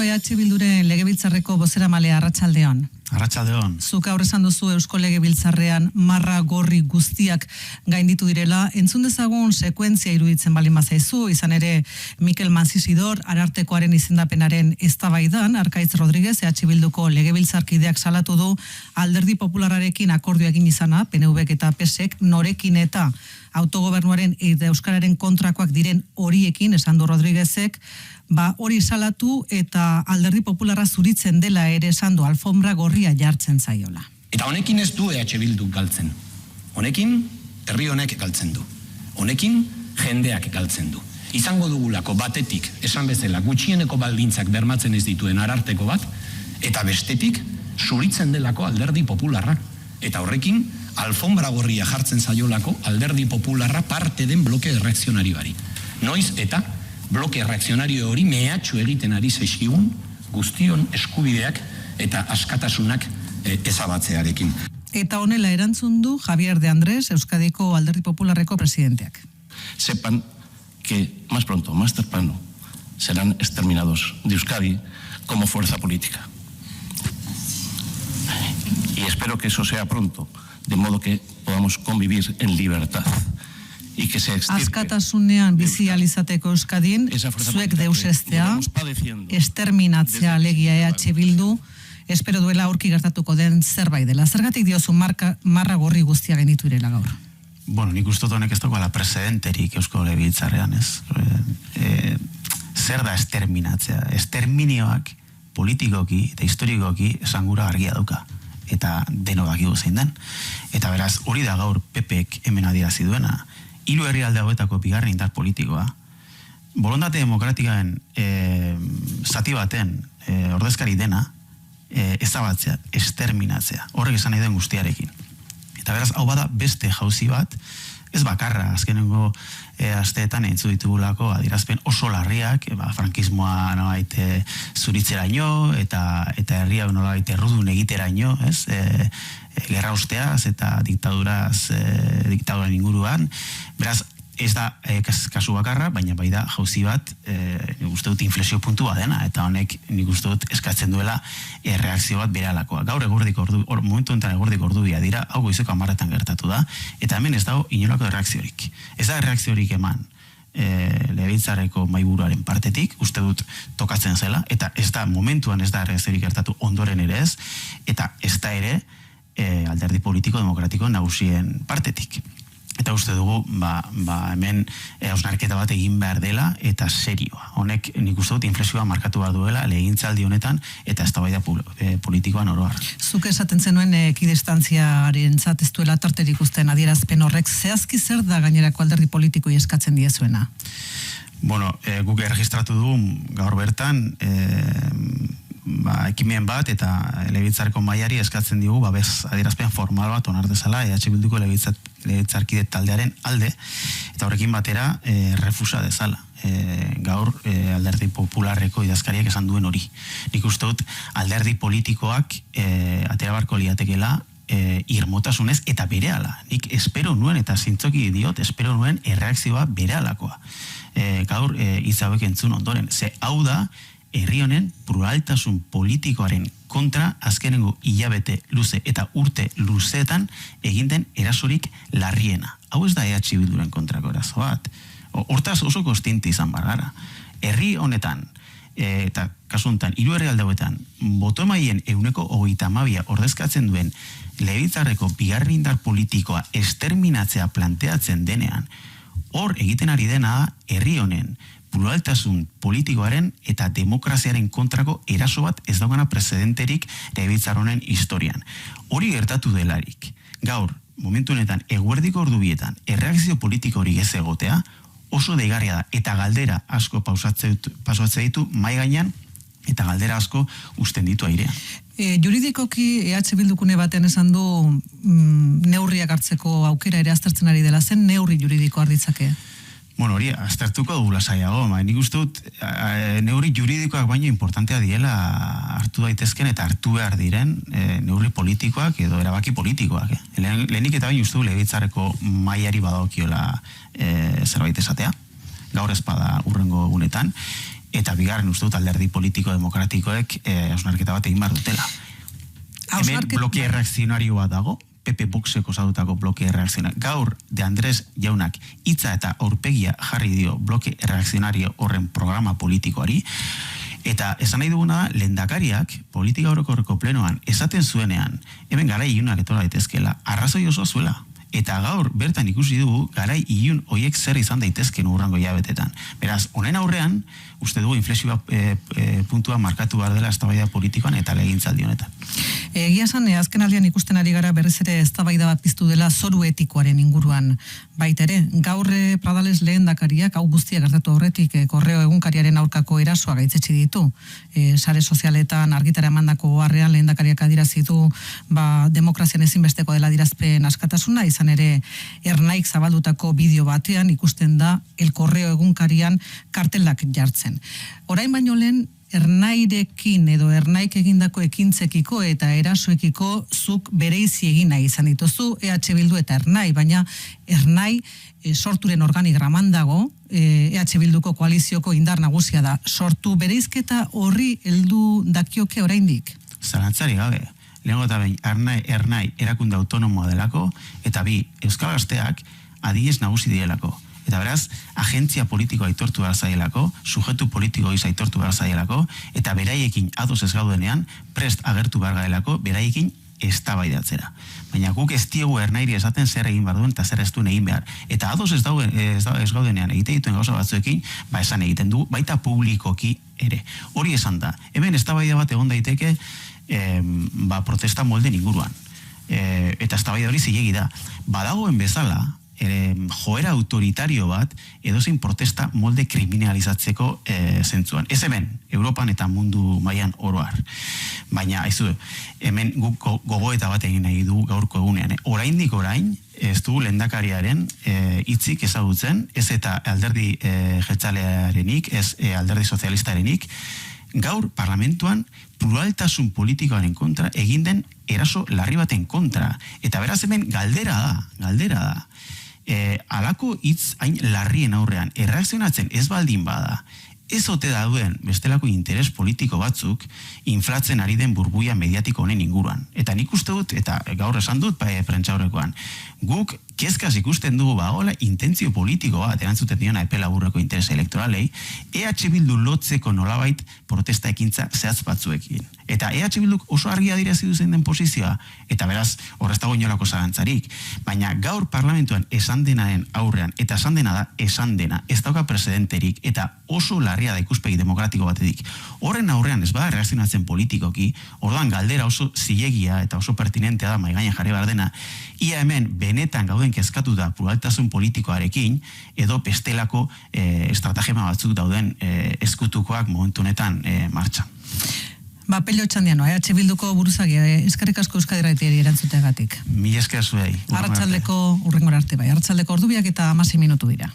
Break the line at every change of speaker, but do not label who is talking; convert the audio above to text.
EH Bilduren legebiltzarreko bozeramalea arratsaldeon.
Arratsaldeon.
Zuk aurre esan duzu Eusko Legebiltzarrean marra gorri guztiak gainditu direla. Entzun dezagun sekuentzia iruditzen baldin bazaizu, izan ere Mikel Mansisidor Arartekoaren izendapenaren eztabaidan Arkaitz Rodriguez EH Bilduko legebiltzarkideak salatu du Alderdi Popularrarekin akordio egin izana, PNVk eta PSek, norekin eta autogobernuaren eta euskararen kontrakoak diren horiekin, esan du Rodriguezek, hori salatu eta Alderdi Popularra zuritzen dela ere esan du alfombra gorria jartzen zaiola.
Eta honekin ez du EH Bilduk galtzen. Honekin herri honek galtzen du. Honekin jendeak galtzen du. Izango dugulako batetik, esan bezala, gutxieneko baldintzak bermatzen ez dituen Ararteko bat, eta bestetik zuritzen delako Alderdi Popularra. Eta horrekin alfombra gorria jartzen zaiolako Alderdi Popularra parte den bloke erreakzionarioari. Noiz eta bloke reakzionario hori mehatxu egiten ari zaizkigun guztion eskubideak eta askatasunak ezabatzearekin.
Eta honela erantzun du Javier de Andrés, Euskadiko Alderdi Popularreko presidenteak.
Sepan que más pronto, más temprano, serán exterminados de Euskadi como fuerza política. Y espero que eso sea pronto, de modo que podamos convivir en libertad.
Askatasunean bizi alizateko Euskadin, zuek deusestea, exterminatzea alegia EH Bildu, espero duela aurki gertatuko den zerbait dela. Zergatik diozu marra gorri guztia genitu irela gaur?
Bueno, nik uste honek ez dagoela precedenterik Eusko Legebiltzarrean, ez? Zer da exterminatzea? Exterminioak politikoki eta historikoki esangura argia dauka. Eta deno dakigu zein den. Eta beraz, hori da gaur PPek hemen adierazi duena. Hiru herrialde hauetako bigarren indar politikoa, borondate demokratikaen zati baten ordezkari dena ezabatzea, exterminatzea, horrek esan nahi den guztiarekin. Eta beraz, hau bada beste jauzi bat, ez bakarra, azkenengo asteetan entzu ditugulako adierazpen oso larriak, frankismoa nolabait zuritzeraino, eta herriak nolabait errudun egiteraino, ez? Gerra osteaz eta diktaduran inguruan. Beraz, ez da kasu bakarra, baina bai da jauzi bat, nik uste dut inflexio puntua dena, eta honek nik uste dut eskatzen duela reakzio bat beralakoa. Gaur momentu enten egordik ordubia dira, hau goizeko 10:00 gertatu da, eta hemen ez dago inolako reakziorik. Ez da reakziorik eman Legebiltzarreko mahaiburuaren partetik, uste dut tokatzen zela, eta ez da momentuan ez da reakziorik gertatu ondoren ere ez, eta ez da ere alderdi politiko demokratiko nagusien partetik. Eta uste dugu, hemen hausnarketa bat egin behar dela eta serioa. Honek nik uste dut inflexioa markatu behar duela legegintzaldi honetan eta eztabaida politikoan oro har.
Zuk esaten zenuen ekidistantziaren ez duela tarterik usten adierazpen horrek, zehazki zer da gainerako alderdi politikoi eskatzen diezuena?
Bueno, guk erregistratu du gaur bertan ekimen bat eta legebiltzarreko mailari eskatzen digu babes adierazpen formal bat onar dezala EH Bilduko legebiltzarkide taldearen alde eta horrekin batera refusa dezala. Gaur Alderdi Popularreko idazkariak esan duen hori. Nik uste dut alderdi politikoak atera barko liatekela irmotasunez eta berehala. Nik espero nuen eta zintzoki diot espero nuen erreakzioa berehalakoa. Gaur hitz hauek entzun ondoren. Ze hau da herri honen pluraltasun politikoaren kontra azkenengo hilabete luze eta urte luzeetan egin den erasorik larriena. Hau ez da EH Bilduren kontrako eraso bat. Hortaz oso konsziente izan bagara. Herri honetan eta kasu honetan hiru herrialde hauetan botoemaien 32% ordezkatzen duen Legebiltzarreko bigarren indar politikoa exterminatzea planteatzen denean, hor egiten ari dena herri honen pluraltasun politikoaren eta demokraziaren kontrako eraso bat ez dagoena precedenterik Legebiltzar honen historian. Hori gertatu delarik. Gaur, momentu honetan, eguerdiko ordubietan, erreakzio politiko hori ez egotea, oso deigarria da, eta galdera asko pasatzen ditu mahai gainean, eta galdera asko usten ditu airean.
Juridikoki EH Bildukune batean esan du neurriak hartzeko aukera ere aztertzen ari dela, zen neurri juridiko harditzake?
Bueno, hori, aztertuko dugu lasaiago, nik uste dut neurri juridikoak baino importantea diela hartu daitezken eta hartu behar diren neurri politikoak edo erabaki politikoak. Lehenik eta baino uste du Legebiltzarreko mailari badokiola zerbait esatea, gaur ez bada hurrengo egunetan, eta bigarren uste dut alderdi politiko demokratikoek hausnarketa bat egin behar dutela. Hemen bloke erreakzionario bat dago, PP Voxeko zadutako bloke erreakzionario. Gaur, De Andres jaunak hitza eta aurpegia jarri dio bloke erreakzionario horren programa politikoari, eta esan nahi duguna da, lehendakariak politika orokorreko plenoan esaten zuenean, hemen garai ilunak etorra daitezkela, arrazoi oso zuela. Eta gaur bertan ikusi dugu garai ilun hoiek zer izan daitezken urrango hilabetetan. Beraz, honen aurrean, uste dugu inflexio puntua markatu behar dela eztabaida politikoan eta legintzaldi honetan.
Egia esan, azken aldian ikusten ari gara berriz ere eztabaida bat piztu dela zoru etikoaren inguruan baita ere. Gaur Pradales lehendakariak hau guztia gertatu aurretik Korreo egunkariaren aurkako erasoa gaitzetsi ditu. Sare sozialetan argitara emandako oharrean lehendakariak adierazi du demokrazian ezinbesteko dela adierazpen askatasuna, izan ere Ernaik zabaldutako bideo batean ikusten da El Korreo egunkarian kartelak jartzen. Orain baino lehen Ernairekin edo Ernaik egindako ekintzekiko eta erasoekiko zuk bereizi egin nahi izan dituzu EH Bildu eta Ernai, baina Ernai sorturen organigraman dago, EH Bilduko koalizioko indar nagusia da. Sortu bereizketa horri heldu dakioke oraindik?
Zalantzari gabe. Lehengo eta behin, Ernai erakunde autonomoa delako, eta bi, Euskal Gazteak adinez nagusi direlako. Eta beraz, agentzia politikoa aitortu behar zaielako, sujetu politiko gisa aitortu behar zaielako, eta beraiekin ados ez gaudenean, prest agertu behar gaelako, beraiekin eztabaidatzera. Baina guk ez diegu Ernairi esaten zer egin behar duen eta zer ez duen egin behar. Eta ados ez gaudenean egite dituen gauza batzuekin, esan egiten du, baita publikoki ere. Hori esan da. Hemen eztabaida bat egon daiteke protesta molden inguruan. Eta eztabaida hori zilegi da. Badagoen bezala, joera autoritario bat edozein protesta molde kriminalizatzeko zentzuan. Ez hemen, Europan eta mundu mailan oroar. Baina, hemen guk gogoeta bat egin nahi du gaurko egunean. Oraindik orain, ez du lehendakariaren hitzik ezagutzen, ez eta alderdi jeltzalearenik, ez alderdi sozialistarenik, gaur parlamentuan pluraltasun politikoaren kontra egin den eraso larri baten kontra. Eta beraz hemen galdera da. Alako hitz hain larrien aurrean erreakzionatzen ez baldin bada, ez ote dauden bestelako interes politiko batzuk inflatzen ari den burbuia mediatiko honen inguruan. Eta nik uste dut, eta gaur esan dut prentsaurrekoan, guk kezkaz ikusten dugu bagola intentzio politiko bat erantzuten diona epe laburreko interes elektoralei, EH Bildu lotzeko nolabait protesta ekintza zehatz batzuekin. Eta EH Bilduk oso argi adierazi du zein den posizioa, eta beraz horrez dago inolako zalantzarik. Baina gaur parlamentuan esan denaren aurrean, eta esan dena da, esan dena, ez dauka presidenterik, eta oso larria da ikuspegi demokratiko batetik. Horren aurrean ez bada reakzionatzen politikoki, orduan galdera oso zilegia eta oso pertinentea da maigainan jarri behar dena, ia hemen benetan gauden kezkatu da pluraltasun politikoarekin, edo bestelako estratagema batzuk dauden ezkutukoak momentu honetan martxan.
Pello Txandiano, EH Bilduko buruzagia, eskerrik asko Euskadi Irratiari erantzuteagatik.
Mila esker zuei.
Arratsaldeko urrengora arte bai. Arratsaldeko ordubiak eta 16 minutu dira.